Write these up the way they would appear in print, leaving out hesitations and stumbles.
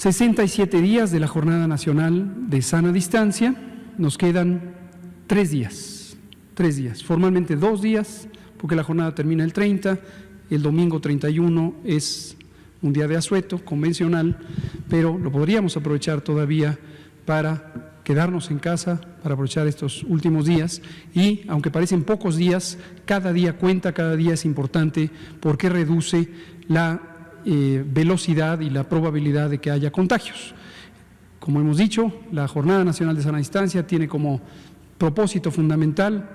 67 días de la Jornada Nacional de Sana Distancia, nos quedan 3 días, formalmente 2 días, porque la jornada termina el 30, el domingo 31 es un día de asueto convencional, pero lo podríamos aprovechar todavía para quedarnos en casa, para aprovechar estos últimos días y, aunque parecen pocos días, cada día cuenta, cada día es importante porque reduce la velocidad y la probabilidad de que haya contagios. Como hemos dicho, la Jornada Nacional de Sana Distancia tiene como propósito fundamental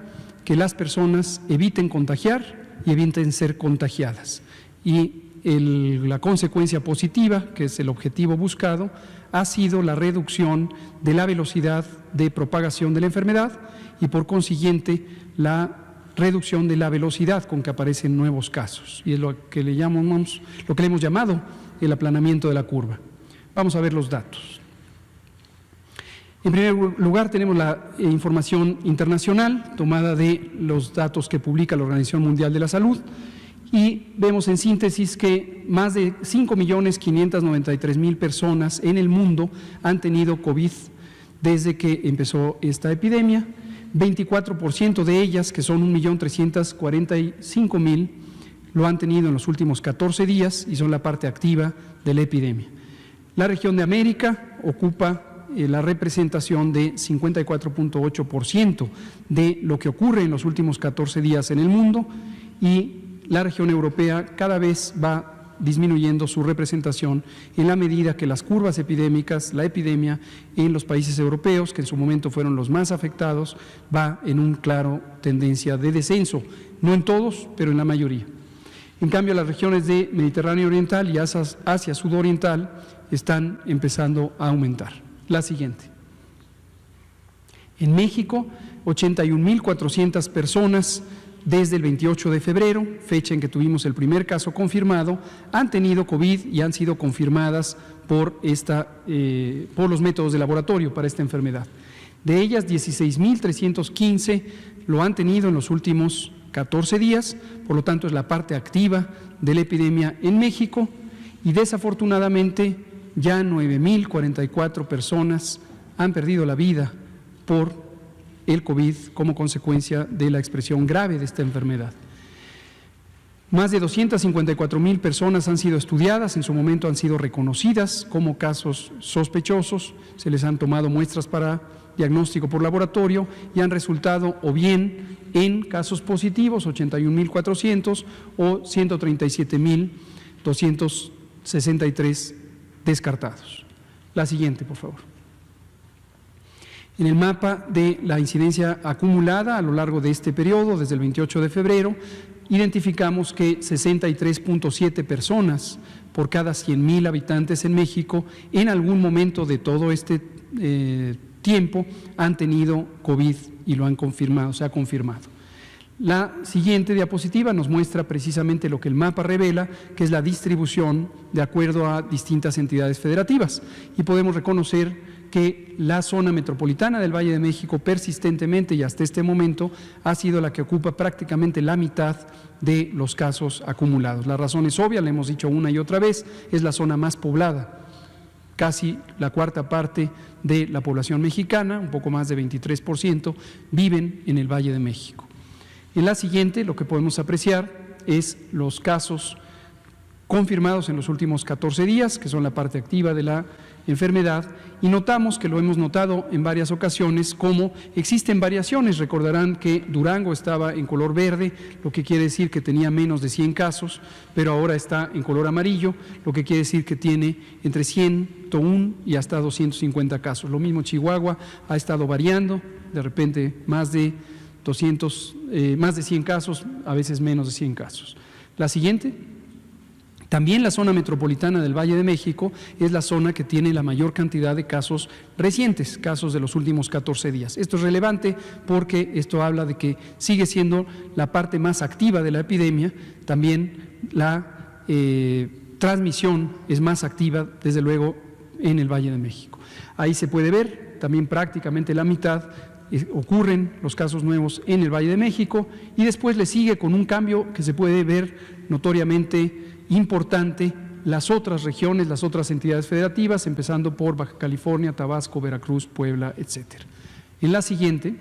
que las personas eviten contagiar y eviten ser contagiadas. Y la consecuencia positiva, que es el objetivo buscado, ha sido la reducción de la velocidad de propagación de la enfermedad y, por consiguiente, la reducción de la velocidad con que aparecen nuevos casos. Y es lo que le hemos llamado el aplanamiento de la curva. Vamos a ver los datos. En primer lugar, tenemos la información internacional tomada de los datos que publica la Organización Mundial de la Salud y vemos en síntesis que más de 5.593.000 personas en el mundo han tenido COVID desde que empezó esta epidemia. 24% de ellas, que son 1.345.000, lo han tenido en los últimos 14 días y son la parte activa de la epidemia. La región de América ocupa la representación de 54.8% de lo que ocurre en los últimos 14 días en el mundo y la región europea cada vez va disminuyendo su representación en la medida que las curvas epidémicas, la epidemia en los países europeos, que en su momento fueron los más afectados, va en una clara tendencia de descenso, no en todos, pero en la mayoría. En cambio, las regiones de Mediterráneo Oriental y Asia Sudoriental están empezando a aumentar. La siguiente. En México, 81.400 personas desde el 28 de febrero, fecha en que tuvimos el primer caso confirmado, han tenido COVID y han sido confirmadas por los métodos de laboratorio para esta enfermedad. De ellas, 16.315 lo han tenido en los últimos 14 días, por lo tanto es la parte activa de la epidemia en México y desafortunadamente ya 9.044 personas han perdido la vida por el COVID como consecuencia de la expresión grave de esta enfermedad. Más de 254.000 personas han sido estudiadas, en su momento han sido reconocidas como casos sospechosos, se les han tomado muestras para diagnóstico por laboratorio y han resultado o bien en casos positivos, 81.400 o 137.263 descartados. La siguiente, por favor. En el mapa de la incidencia acumulada a lo largo de este periodo, desde el 28 de febrero, identificamos que 63.7 personas por cada 100.000 habitantes en México en algún momento de todo este tiempo han tenido COVID y lo han confirmado, se ha confirmado. La siguiente diapositiva nos muestra precisamente lo que el mapa revela, que es la distribución de acuerdo a distintas entidades federativas y podemos reconocer que la zona metropolitana del Valle de México persistentemente y hasta este momento ha sido la que ocupa prácticamente la mitad de los casos acumulados. La razón es obvia, la hemos dicho una y otra vez, es la zona más poblada. Casi la cuarta parte de la población mexicana, un poco más de 23%, viven en el Valle de México. En la siguiente, lo que podemos apreciar es los casos confirmados en los últimos 14 días, que son la parte activa de la enfermedad, y notamos que lo hemos notado en varias ocasiones como existen variaciones. Recordarán que Durango estaba en color verde, lo que quiere decir que tenía menos de 100 casos, pero ahora está en color amarillo, lo que quiere decir que tiene entre 101 y hasta 250 casos. Lo mismo Chihuahua ha estado variando, de repente más de 100 casos, a veces menos de 100 casos. La siguiente. También la zona metropolitana del Valle de México es la zona que tiene la mayor cantidad de casos recientes, casos de los últimos 14 días. Esto es relevante porque esto habla de que sigue siendo la parte más activa de la epidemia, también la transmisión es más activa, desde luego, en el Valle de México. Ahí se puede ver, también prácticamente la mitad ocurren los casos nuevos en el Valle de México y después le sigue con un cambio que se puede ver notoriamente importante las otras regiones, las otras entidades federativas, empezando por Baja California, Tabasco, Veracruz, Puebla, etcétera. En la siguiente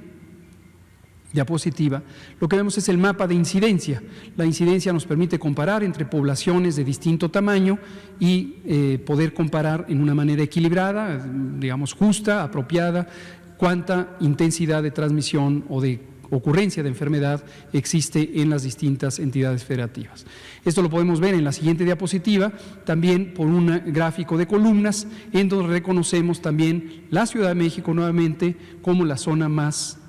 diapositiva, lo que vemos es el mapa de incidencia. La incidencia nos permite comparar entre poblaciones de distinto tamaño y poder comparar en una manera equilibrada, digamos justa, apropiada, cuánta intensidad de transmisión o de ocurrencia de enfermedad existe en las distintas entidades federativas. Esto lo podemos ver en la siguiente diapositiva, también por un gráfico de columnas, en donde reconocemos también la Ciudad de México nuevamente como la zona más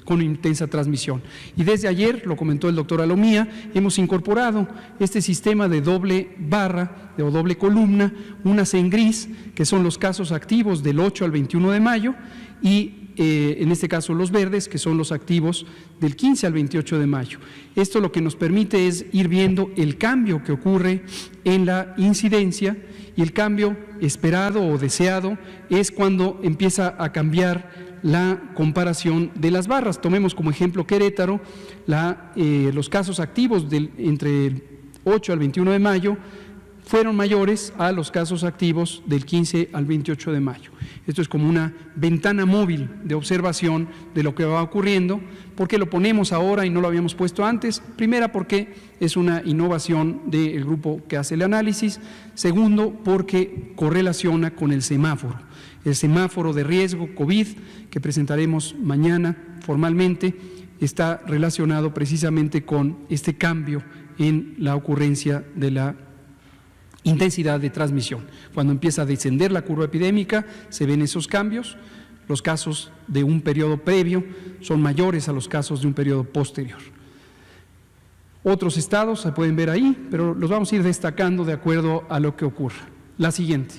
con intensa transmisión. Y desde ayer, lo comentó el doctor Alomía, hemos incorporado este sistema de doble barra o doble columna, unas en gris, que son los casos activos del 8 al 21 de mayo, y en este caso los verdes, que son los activos del 15 al 28 de mayo. Esto lo que nos permite es ir viendo el cambio que ocurre en la incidencia, y el cambio esperado o deseado es cuando empieza a cambiar la comparación de las barras. Tomemos como ejemplo Querétaro, los casos activos entre el 8 al 21 de mayo fueron mayores a los casos activos del 15 al 28 de mayo. Esto es como una ventana móvil de observación de lo que va ocurriendo. ¿Por qué lo ponemos ahora y no lo habíamos puesto antes? Primera, porque es una innovación del grupo que hace el análisis. Segundo, porque correlaciona con el semáforo. El semáforo de riesgo COVID, que presentaremos mañana formalmente, está relacionado precisamente con este cambio en la ocurrencia de la intensidad de transmisión. Cuando empieza a descender la curva epidémica, se ven esos cambios. Los casos de un periodo previo son mayores a los casos de un periodo posterior. Otros estados se pueden ver ahí, pero los vamos a ir destacando de acuerdo a lo que ocurra. La siguiente.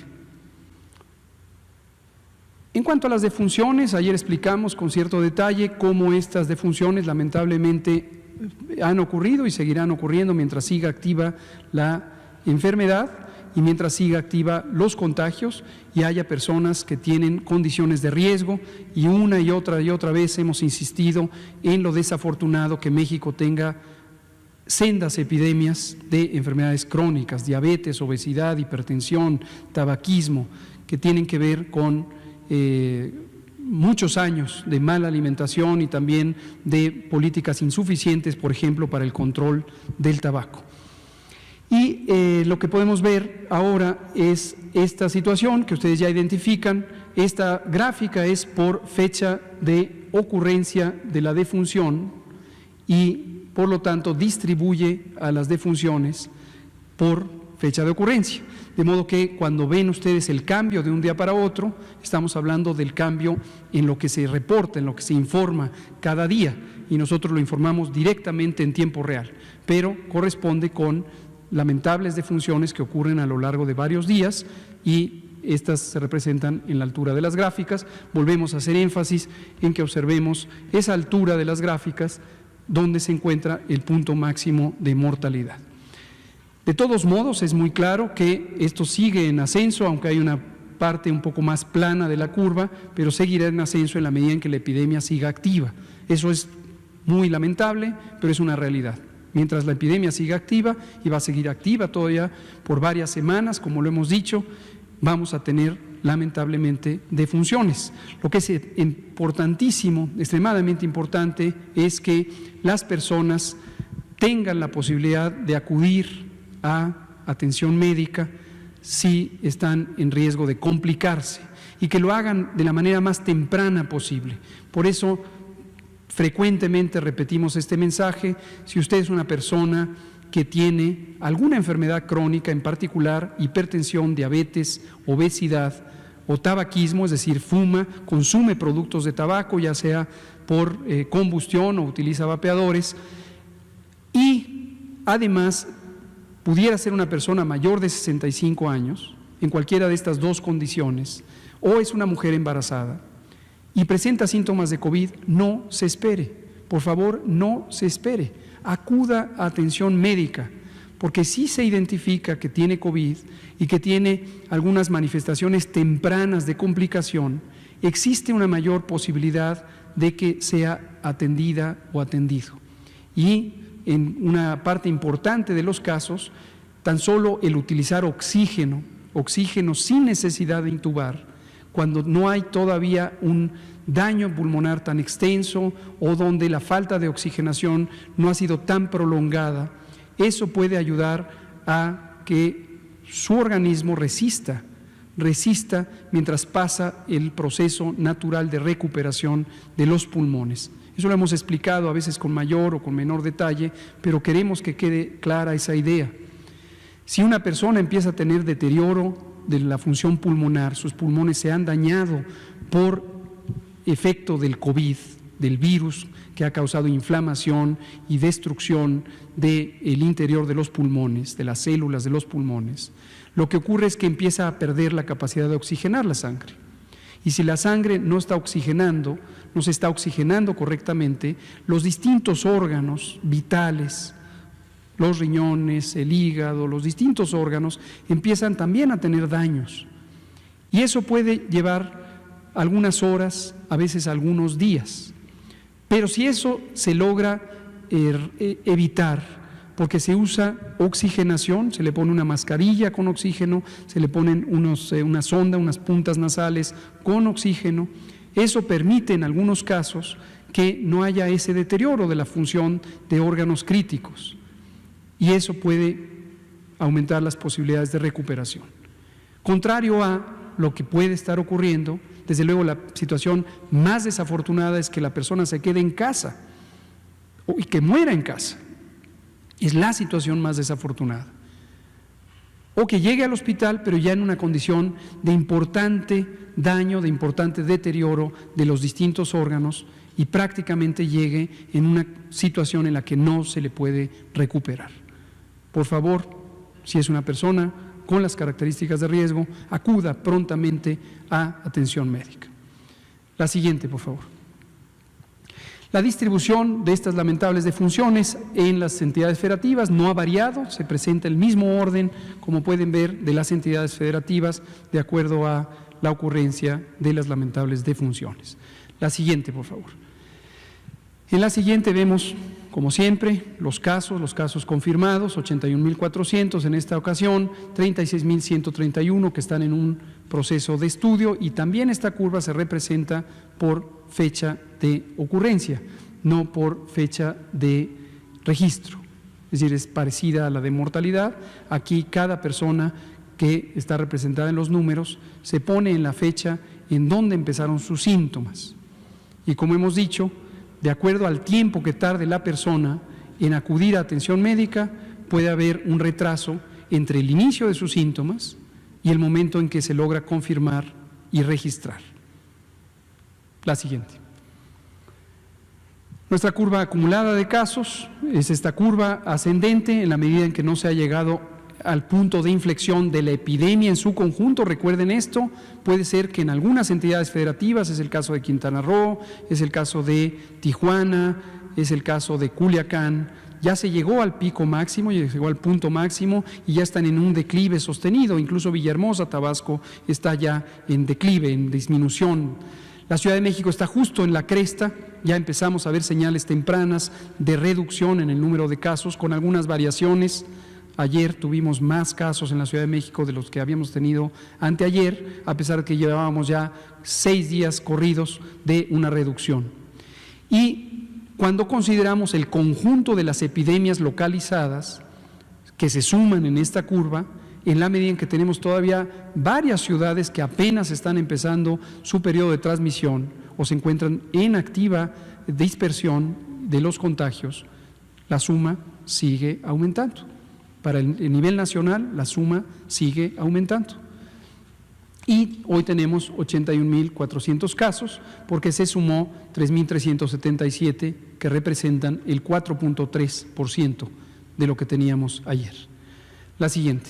En cuanto a las defunciones, ayer explicamos con cierto detalle cómo estas defunciones lamentablemente han ocurrido y seguirán ocurriendo mientras siga activa la enfermedad y mientras siga activa los contagios y haya personas que tienen condiciones de riesgo, y una y otra vez hemos insistido en lo desafortunado que México tenga sendas epidemias de enfermedades crónicas, diabetes, obesidad, hipertensión, tabaquismo, que tienen que ver con muchos años de mala alimentación y también de políticas insuficientes, por ejemplo, para el control del tabaco. Y lo que podemos ver ahora es esta situación que ustedes ya identifican. Esta gráfica es por fecha de ocurrencia de la defunción y, por lo tanto, distribuye a las defunciones por fecha de ocurrencia. De modo que cuando ven ustedes el cambio de un día para otro, estamos hablando del cambio en lo que se reporta, en lo que se informa cada día, y nosotros lo informamos directamente en tiempo real, pero corresponde con lamentables defunciones que ocurren a lo largo de varios días, y estas se representan en la altura de las gráficas. Volvemos a hacer énfasis en que observemos esa altura de las gráficas donde se encuentra el punto máximo de mortalidad. De todos modos, es muy claro que esto sigue en ascenso, aunque hay una parte un poco más plana de la curva, pero seguirá en ascenso en la medida en que la epidemia siga activa. Eso es muy lamentable, pero es una realidad. Mientras la epidemia siga activa, y va a seguir activa todavía por varias semanas, como lo hemos dicho, vamos a tener lamentablemente defunciones. Lo que es importantísimo, extremadamente importante, es que las personas tengan la posibilidad de acudir a atención médica si están en riesgo de complicarse, y que lo hagan de la manera más temprana posible. Por eso frecuentemente repetimos este mensaje. Si usted es una persona que tiene alguna enfermedad crónica, en particular hipertensión, diabetes, obesidad o tabaquismo, es decir, fuma, consume productos de tabaco, ya sea por combustión o utiliza vapeadores, y además pudiera ser una persona mayor de 65 años, en cualquiera de estas dos condiciones, o es una mujer embarazada y presenta síntomas de COVID, no se espere. Por favor, no se espere. Acuda a atención médica, porque si se identifica que tiene COVID y que tiene algunas manifestaciones tempranas de complicación, existe una mayor posibilidad de que sea atendida o atendido. Y en una parte importante de los casos, Tan solo el utilizar oxígeno sin necesidad de intubar, cuando no hay todavía un daño pulmonar tan extenso o donde la falta de oxigenación no ha sido tan prolongada, eso puede ayudar a que su organismo resista mientras pasa el proceso natural de recuperación de los pulmones. Eso lo hemos explicado a veces con mayor o con menor detalle, pero queremos que quede clara esa idea. Si una persona empieza a tener deterioro de la función pulmonar, sus pulmones se han dañado por efecto del COVID, del virus que ha causado inflamación y destrucción del interior de los pulmones, de las células de los pulmones, lo que ocurre es que empieza a perder la capacidad de oxigenar la sangre. Y si la sangre no se está oxigenando correctamente, los distintos órganos vitales, los riñones, el hígado, los distintos órganos empiezan también a tener daños. Y eso puede llevar algunas horas, a veces algunos días. Pero si eso se logra evitar, porque se usa oxigenación, se le pone una mascarilla con oxígeno, se le ponen una sonda, unas puntas nasales con oxígeno, eso permite en algunos casos que no haya ese deterioro de la función de órganos críticos. Y eso puede aumentar las posibilidades de recuperación. Contrario a lo que puede estar ocurriendo, desde luego la situación más desafortunada es que la persona se quede en casa y que muera en casa. Es la situación más desafortunada. O que llegue al hospital, pero ya en una condición de importante daño, de importante deterioro de los distintos órganos y prácticamente llegue en una situación en la que no se le puede recuperar. Por favor, si es una persona con las características de riesgo, acuda prontamente a atención médica. La siguiente, por favor. La distribución de estas lamentables defunciones en las entidades federativas no ha variado, se presenta el mismo orden, como pueden ver, de las entidades federativas de acuerdo a la ocurrencia de las lamentables defunciones. La siguiente, por favor. En la siguiente vemos, como siempre, los casos confirmados, 81.400 en esta ocasión, 36.131 que están en un proceso de estudio y también esta curva se representa por fecha de ocurrencia, no por fecha de registro. Es decir, es parecida a la de mortalidad. Aquí cada persona que está representada en los números se pone en la fecha en donde empezaron sus síntomas. Y como hemos dicho, de acuerdo al tiempo que tarde la persona en acudir a atención médica, puede haber un retraso entre el inicio de sus síntomas y el momento en que se logra confirmar y registrar. La siguiente. Nuestra curva acumulada de casos es esta curva ascendente en la medida en que no se ha llegado al punto de inflexión de la epidemia en su conjunto. Recuerden esto, puede ser que en algunas entidades federativas, es el caso de Quintana Roo, es el caso de Tijuana, es el caso de Culiacán, ya se llegó al pico máximo, ya se llegó al punto máximo y ya están en un declive sostenido. Incluso Villahermosa, Tabasco, está ya en declive, en disminución. La Ciudad de México está justo en la cresta, ya empezamos a ver señales tempranas de reducción en el número de casos con algunas variaciones. Ayer tuvimos más casos en la Ciudad de México de los que habíamos tenido anteayer, a pesar de que llevábamos ya 6 días corridos de una reducción. Y cuando consideramos el conjunto de las epidemias localizadas que se suman en esta curva, en la medida en que tenemos todavía varias ciudades que apenas están empezando su periodo de transmisión o se encuentran en activa dispersión de los contagios, la suma sigue aumentando. Para el nivel nacional, la suma sigue aumentando. Y hoy tenemos 81.400 casos, porque se sumó 3.377, que representan el 4.3% de lo que teníamos ayer. La siguiente.